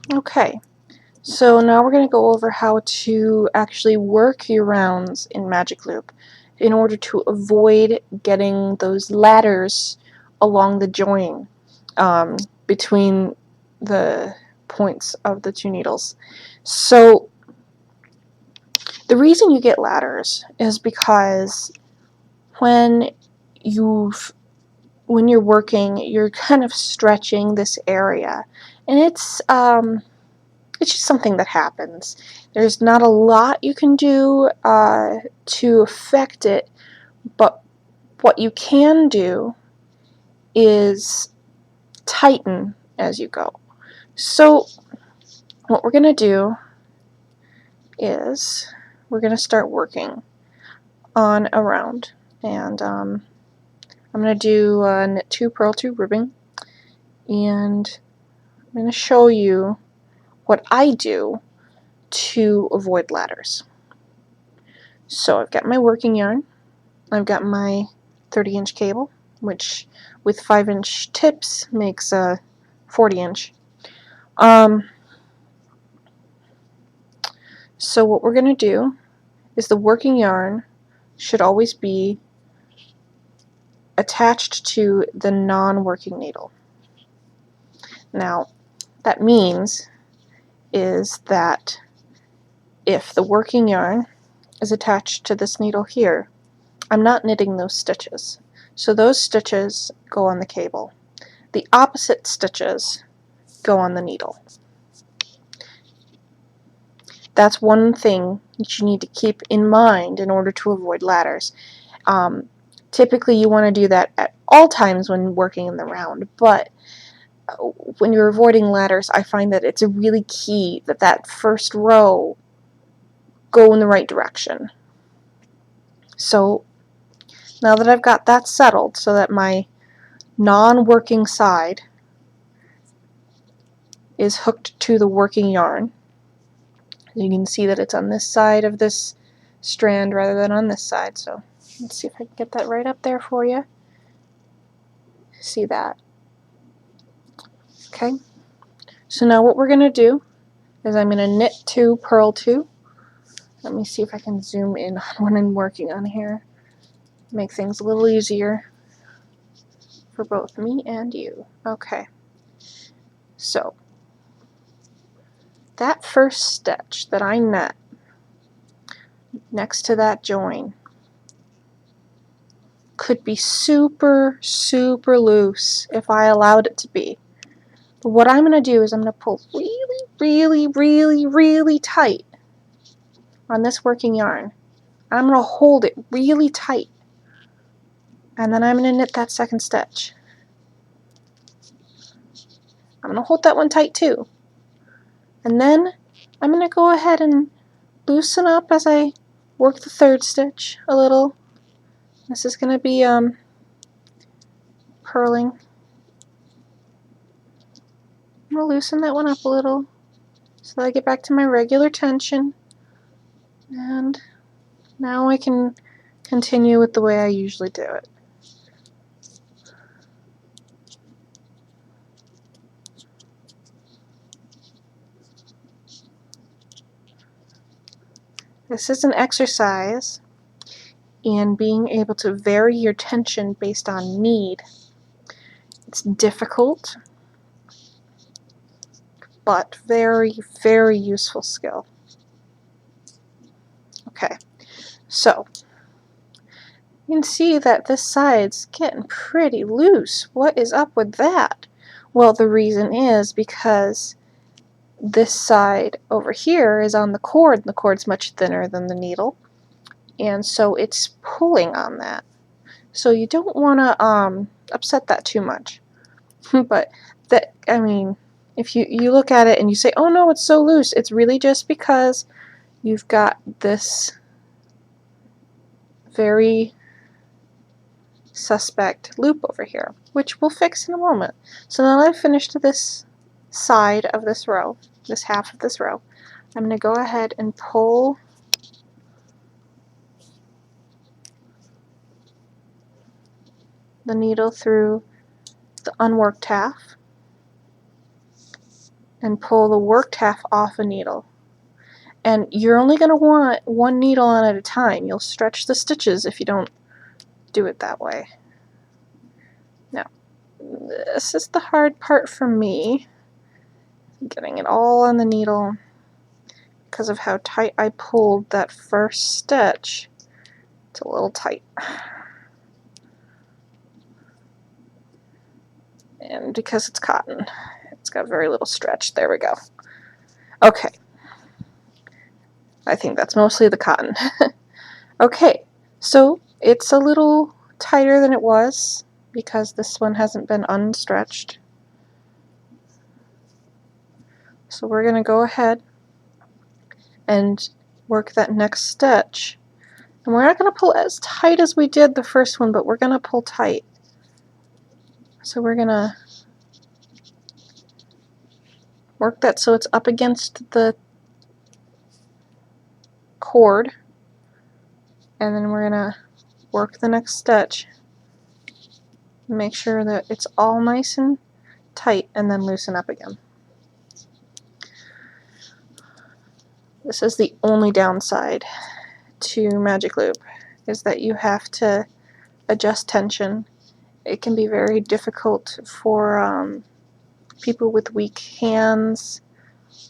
Okay, so now we're going to go over how to actually work your rounds in Magic Loop in order to avoid getting those ladders along the join between the points of the two needles. So the reason you get ladders is because when you're working, you're kind of stretching this area, and it's just something that happens. There's not a lot you can do to affect it, but what you can do is tighten as you go. So what we're going to do is we're going to start working on a round, and I'm going to do knit 2, purl 2, ribbing, and I'm going to show you what I do to avoid ladders. So I've got my working yarn, I've got my 30-inch cable, which with 5-inch tips makes a 40-inch. So what we're going to do is the working yarn should always be attached to the non-working needle. Now, that means is that if the working yarn is attached to this needle here, I'm not knitting those stitches. So those stitches go on the cable. The opposite stitches go on the needle. That's one thing that you need to keep in mind in order to avoid ladders. Typically you want to do that at all times when working in the round, but when you're avoiding ladders, I find that it's really key that that first row go in the right direction. So now that I've got that settled so that my non-working side is hooked to the working yarn, you can see that it's on this side of this strand rather than on this side. So let's see if I can get that right up there for you. See that? Okay. So now what we're going to do is I'm going to knit 2, purl 2. Let me see if I can zoom in on what I'm working on here. Make things a little easier for both me and you. Okay. So that first stitch that I knit next to that join could be super, super loose if I allowed it to be. But what I'm going to do is I'm going to pull really, really, really, really tight on this working yarn. I'm going to hold it really tight, and then I'm going to knit that second stitch. I'm going to hold that one tight too. And then I'm going to go ahead and loosen up as I work the third stitch a little. This is going to be purling. I'm going to loosen that one up a little so that I get back to my regular tension. And now I can continue with the way I usually do it. This is an exercise in being able to vary your tension based on need. It's difficult, but very, very useful skill. Okay, so you can see that this side's getting pretty loose. What is up with that? Well, the reason is because this side over here is on the cord, and the cord's much thinner than the needle, and so it's pulling on that. So you don't want to upset that too much. But that, I mean, if you look at it and you say, oh no, it's so loose, it's really just because you've got this very suspect loop over here, which we'll fix in a moment. So now that I've finished this side of this row, this half of this row, I'm going to go ahead and pull the needle through the unworked half, and pull the worked half off a needle. And you're only going to want one needle on at a time. You'll stretch the stitches if you don't do it that way. Now, this is the hard part for me, getting it all on the needle because of how tight I pulled that first stitch. It's a little tight. And because it's cotton, it's got very little stretch. There we go. Okay. I think that's mostly the cotton. Okay, so it's a little tighter than it was because this one hasn't been unstretched. So we're going to go ahead and work that next stitch. And we're not going to pull as tight as we did the first one, but we're going to pull tight. So we're going to work that so it's up against the cord, and then we're going to work the next stitch. Make sure that it's all nice and tight, and then loosen up again. This is the only downside to Magic Loop, is that you have to adjust tension. It can be very difficult for people with weak hands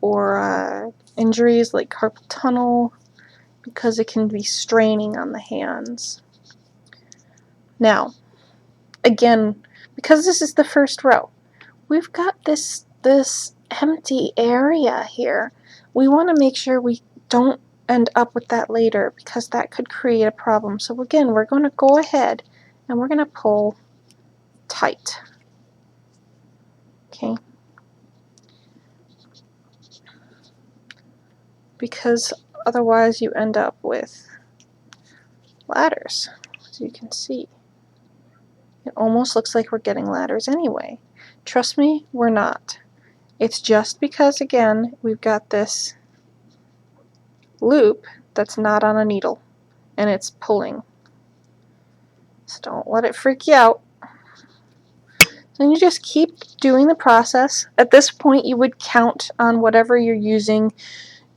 or injuries like carpal tunnel, because it can be straining on the hands. Now, again, because this is the first row, we've got this empty area here. We want to make sure we don't end up with that later, because that could create a problem. So again, we're going to go ahead and we're going to pull tight. Okay? Because otherwise you end up with ladders, as you can see. It almost looks like we're getting ladders anyway. Trust me, we're not. It's just because, again, we've got this loop that's not on a needle, and it's pulling. So don't let it freak you out. Then you just keep doing the process. At this point, you would count on whatever you're using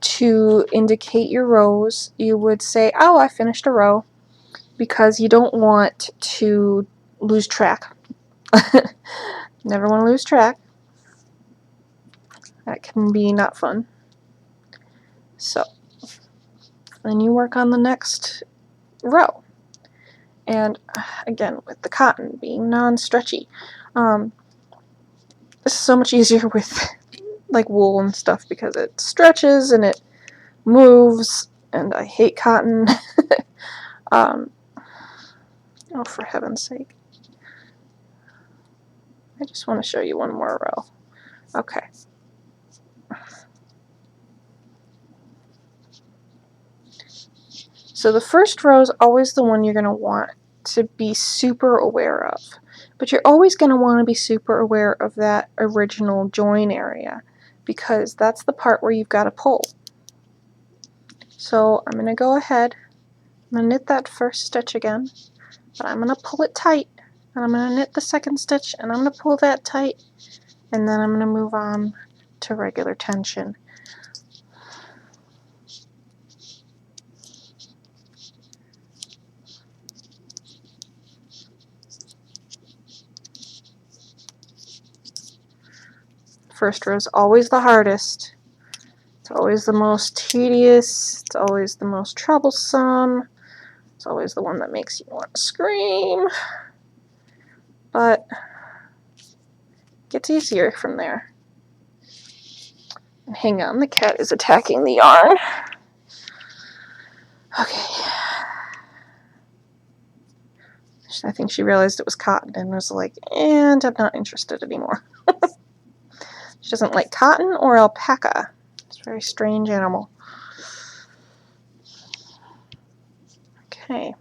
to indicate your rows. You would say, oh, I finished a row, because you don't want to lose track. Never want to lose track. That can be not fun. So then you work on the next row. And again, with the cotton being non-stretchy, this is so much easier with like wool and stuff, because it stretches and it moves, and I hate cotton. Oh, for heaven's sake. I just want to show you one more row. Okay. So the first row is always the one you're going to want to be super aware of. But you're always going to want to be super aware of that original join area, because that's the part where you've got to pull. So I'm going to go ahead, I'm going to knit that first stitch again, but I'm going to pull it tight, and I'm going to knit the second stitch, and I'm going to pull that tight, and then I'm going to move on to regular tension. First row is always the hardest. It's always the most tedious. It's always the most troublesome. It's always the one that makes you want to scream. But it gets easier from there. And hang on, the cat is attacking the yarn. Okay. I think she realized it was cotton and was like, and I'm not interested anymore. She doesn't like cotton or alpaca. It's a very strange animal. Okay.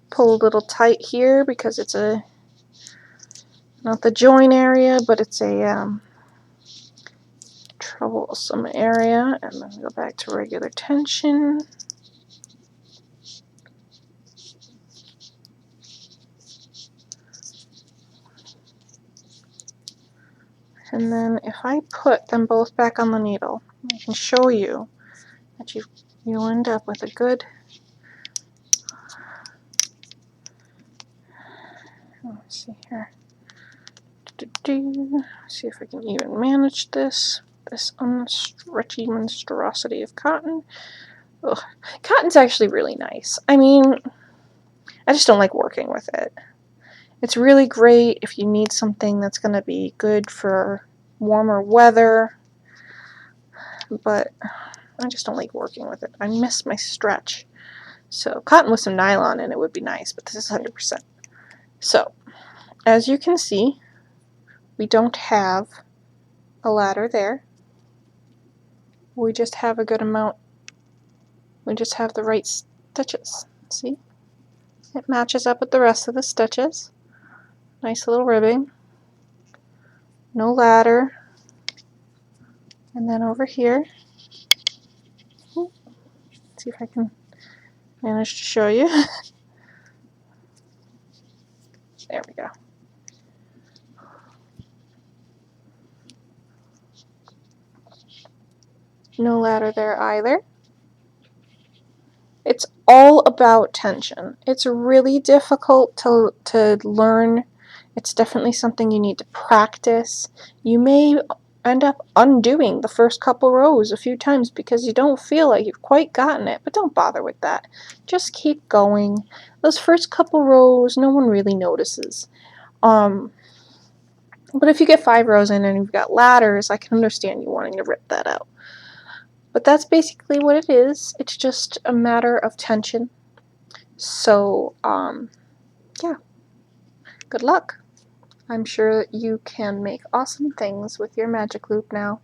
Pull a little tight here because it's a, not the join area, but it's a troublesome area. And then go back to regular tension. And then if I put them both back on the needle, I can show you that you'll end up with a good, let's see here, see if I can even manage this unstretchy monstrosity of cotton. Ugh. Cotton's actually really nice. I mean, I just don't like working with it. It's really great if you need something that's going to be good for warmer weather, but I just don't like working with it. I miss my stretch. So cotton with some nylon in it would be nice, but this is 100%. So, as you can see, we don't have a ladder there. We just have a good amount. We just have the right stitches. See? It matches up with the rest of the stitches. Nice little ribbing. No ladder. And then over here, let's see if I can manage to show you. There we go. No ladder there either. It's all about tension. It's really difficult to learn. It's definitely something you need to practice. You may end up undoing the first couple rows a few times because you don't feel like you've quite gotten it, but don't bother with that. Just keep going. Those first couple rows, no one really notices. But if you get 5 rows in and you've got ladders, I can understand you wanting to rip that out. But that's basically what it is. It's just a matter of tension. So, yeah. Good luck. I'm sure that you can make awesome things with your magic loop now.